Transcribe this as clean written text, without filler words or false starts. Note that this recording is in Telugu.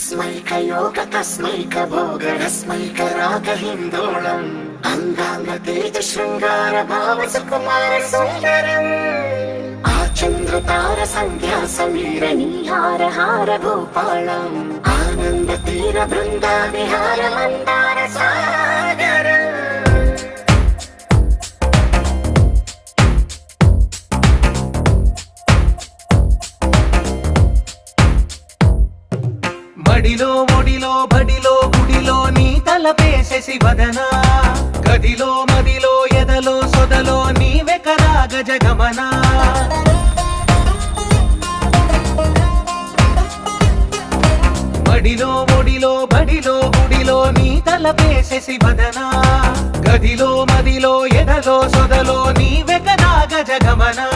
तस्मैकयोग तस्मैकभोगरस्मैकरागहिन्दोळम् अंगांगतेज शृंगार भाव सुकुमार सुंदरम् आचन्द्रतार संध्या समीर नीहार हार भूपालम् आनंद तीर बृंदा विहार मंदार सागरम् మడిలో ఒడిలో బడిలో గుడిలో నీ తలపేసేసి వదనా గదిలో మదిలో ఎదలో సొదలో నీవే కదా గజగమనా మడిలో ఒడిలో బడిలో గుడిలో నీ తలపేసేసి వదనా గదిలో మదిలో ఎదలో సొదలో నీవే కదా గజగమనా